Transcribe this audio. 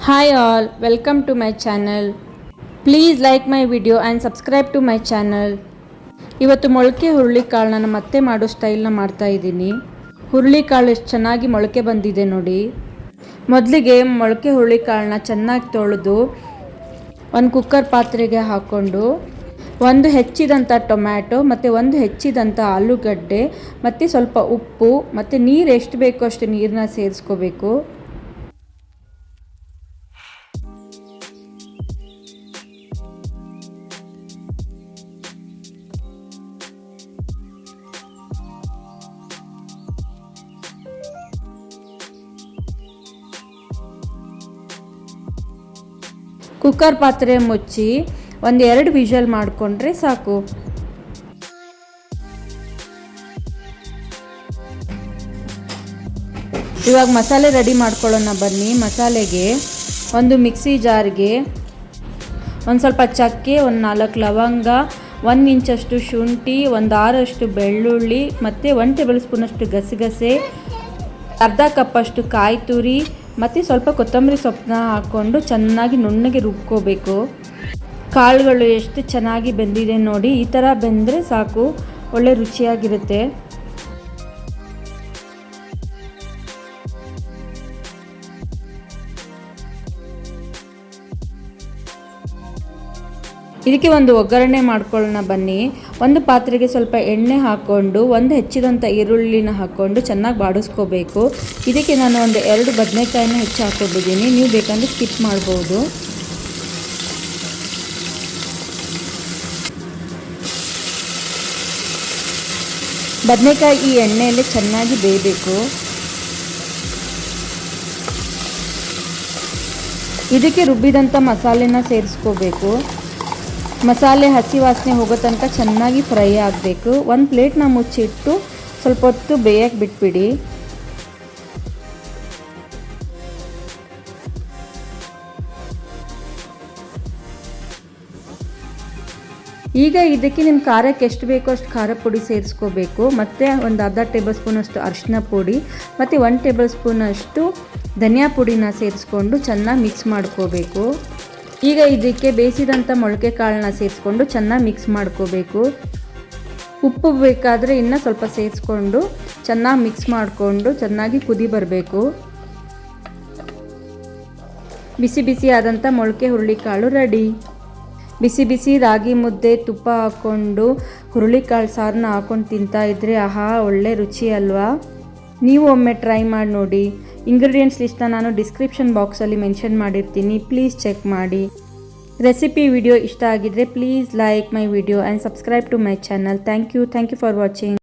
Hi all, welcome to my channel. Please like my video and subscribe to my channel. ಇವತ್ತು ಮೊಳಕೆ ಹುರುಳಿಕಾಳನ್ನ ನಾನು ಮತ್ತೆ ಮಾಡೋ ಸ್ಟೈಲ್ನ ಮಾಡ್ತಾ ಇದ್ದೀನಿ. ಹುರುಳಿಕಾಳು ಎಷ್ಟು ಚೆನ್ನಾಗಿ ಮೊಳಕೆ ಬಂದಿದೆ ನೋಡಿ. ಮೊದಲಿಗೆ ಮೊಳಕೆ ಹುರುಳಿಕಾಳನ್ನ ಚೆನ್ನಾಗಿ ತೊಳೆದು ಒಂದು ಕುಕ್ಕರ್ ಪಾತ್ರೆಗೆ ಹಾಕ್ಕೊಂಡು ಒಂದು ಹೆಚ್ಚಿದಂಥ ಟೊಮ್ಯಾಟೊ ಮತ್ತು ಒಂದು ಹೆಚ್ಚಿದಂಥ ಆಲೂಗಡ್ಡೆ ಮತ್ತು ಸ್ವಲ್ಪ ಉಪ್ಪು ಮತ್ತು ನೀರು ಎಷ್ಟು ಬೇಕೋ ಅಷ್ಟು ನೀರನ್ನ ಸೇರಿಸ್ಕೋಬೇಕು. ಕುಕ್ಕರ್ ಪಾತ್ರೆ ಮುಚ್ಚಿ ಒಂದು 2 ವಿಷಲ್ ಮಾಡಿಕೊಂಡ್ರೆ ಸಾಕು. ಇವಾಗ ಮಸಾಲೆ ರೆಡಿ ಮಾಡ್ಕೊಳ್ಳೋಣ ಬನ್ನಿ. ಮಸಾಲೆಗೆ ಒಂದು ಮಿಕ್ಸಿ ಜಾರ್ಗೆ ಒಂದು ಸ್ವಲ್ಪ ಚಕ್ಕೆ, ಒಂದು 4 ಲವಂಗ, 1 ಇಂಚಷ್ಟು ಶುಂಠಿ, ಒಂದು 6 ಬೆಳ್ಳುಳ್ಳಿ ಮತ್ತು 1 ಟೇಬಲ್ ಸ್ಪೂನಷ್ಟು ಗಸಗಸೆ, ಅರ್ಧ ಕಪ್ಪಷ್ಟು ಕಾಯಿ ತುರಿ ಮತ್ತು ಸ್ವಲ್ಪ ಕೊತ್ತಂಬರಿ ಸೊಪ್ಪನ್ನ ಹಾಕ್ಕೊಂಡು ಚೆನ್ನಾಗಿ ನುಣ್ಣಗೆ ರುಬ್ಕೋಬೇಕು. ಕಾಳುಗಳು ಎಷ್ಟು ಚೆನ್ನಾಗಿ ಬೆಂದಿದೆ ನೋಡಿ, ಈ ಥರ ಬೆಂದರೆ ಸಾಕು, ಒಳ್ಳೆ ರುಚಿಯಾಗಿರುತ್ತೆ. ಇದಕ್ಕೆ ಒಂದು ಒಗ್ಗರಣೆ ಮಾಡ್ಕೊಳ್ಳೋಣ ಬನ್ನಿ. ಒಂದು ಪಾತ್ರೆಗೆ ಸ್ವಲ್ಪ ಎಣ್ಣೆ ಹಾಕ್ಕೊಂಡು ಒಂದು ಹೆಚ್ಚಿದಂಥ ಈರುಳ್ಳಿನ ಹಾಕ್ಕೊಂಡು ಚೆನ್ನಾಗಿ ಬಾಡಿಸ್ಕೋಬೇಕು. ಇದಕ್ಕೆ ನಾನು ಒಂದು 2 ಬದನೆಕಾಯಿನ ಹೆಚ್ಚು ಹಾಕ್ಕೊಂಡಿದ್ದೀನಿ, ನೀವು ಬೇಕಂದರೆ ಸ್ಕಿಪ್ ಮಾಡ್ಬೋದು. ಬದನೆಕಾಯಿ ಈ ಎಣ್ಣೆಯಲ್ಲಿ ಚೆನ್ನಾಗಿ ಬೇಯಬೇಕು. ಇದಕ್ಕೆ ರುಬ್ಬಿದಂಥ ಮಸಾಲೆನ ಸೇರಿಸ್ಕೋಬೇಕು. ಮಸಾಲೆ ಹಸಿ ವಾಸನೆ ಹೋಗೋ ತನಕ ಚೆನ್ನಾಗಿ ಫ್ರೈ ಆಗಬೇಕು. ಒಂದು ಪ್ಲೇಟ್ನ ಮುಚ್ಚಿಟ್ಟು ಸ್ವಲ್ಪ ಹೊತ್ತು ಬೇಯಕ್ಕೆ ಬಿಟ್ಬಿಡಿ. ಈಗ ಇದಕ್ಕೆ ನಿಮ್ಮ ಖಾರಕ್ಕೆ ಎಷ್ಟು ಬೇಕೋ ಅಷ್ಟು ಖಾರ ಪುಡಿ ಸೇರಿಸ್ಕೋಬೇಕು. ಮತ್ತು ಒಂದು ಅರ್ಧ ಟೇಬಲ್ ಸ್ಪೂನಷ್ಟು ಅರಿಶಿನ ಪುಡಿ ಮತ್ತು 1 ಟೇಬಲ್ ಸ್ಪೂನಷ್ಟು ಧನಿಯಾ ಪುಡಿನ ಸೇರಿಸ್ಕೊಂಡು ಚೆನ್ನಾಗಿ ಮಿಕ್ಸ್ ಮಾಡ್ಕೋಬೇಕು. ಈಗ ಇದಕ್ಕೆ ಬೇಯಿಸಿದಂಥ ಮೊಳಕೆ ಕಾಳನ್ನ ಸೇರಿಸ್ಕೊಂಡು ಚೆನ್ನಾಗಿ ಮಿಕ್ಸ್ ಮಾಡ್ಕೋಬೇಕು. ಉಪ್ಪು ಬೇಕಾದರೆ ಇನ್ನೂ ಸ್ವಲ್ಪ ಸೇರಿಸ್ಕೊಂಡು ಚೆನ್ನಾಗಿ ಮಿಕ್ಸ್ ಮಾಡಿಕೊಂಡು ಚೆನ್ನಾಗಿ ಕುದಿ ಬರಬೇಕು. ಬಿಸಿ ಬಿಸಿ ಆದಂಥ ಮೊಳಕೆ ಹುರುಳಿಕಾಳು ರೆಡಿ. ಬಿಸಿ ಬಿಸಿ ರಾಗಿ ಮುದ್ದೆ ತುಪ್ಪ ಹಾಕ್ಕೊಂಡು ಹುರುಳಿಕಾಳು ಸಾರನ್ನ ಹಾಕ್ಕೊಂಡು ತಿಂತಾ ಇದ್ದರೆ ಆಹಾ, ಒಳ್ಳೆ ರುಚಿ ಅಲ್ವಾ. ನೀವು ಒಮ್ಮೆ ಟ್ರೈ ಮಾಡಿ ನೋಡಿ. ಇಂಗ್ರೀಡಿಯೆಂಟ್ಸ್ ಲಿಸ್ಟ್ನ ನಾನು ಡಿಸ್ಕ್ರಿಪ್ಷನ್ ಬಾಕ್ಸಲ್ಲಿ ಮೆನ್ಷನ್ ಮಾಡಿರ್ತೀನಿ, ಪ್ಲೀಸ್ ಚೆಕ್ ಮಾಡಿ. ರೆಸಿಪಿ ವಿಡಿಯೋ ಇಷ್ಟ ಆಗಿದ್ದರೆ please like my video and subscribe to my channel. Thank you for watching.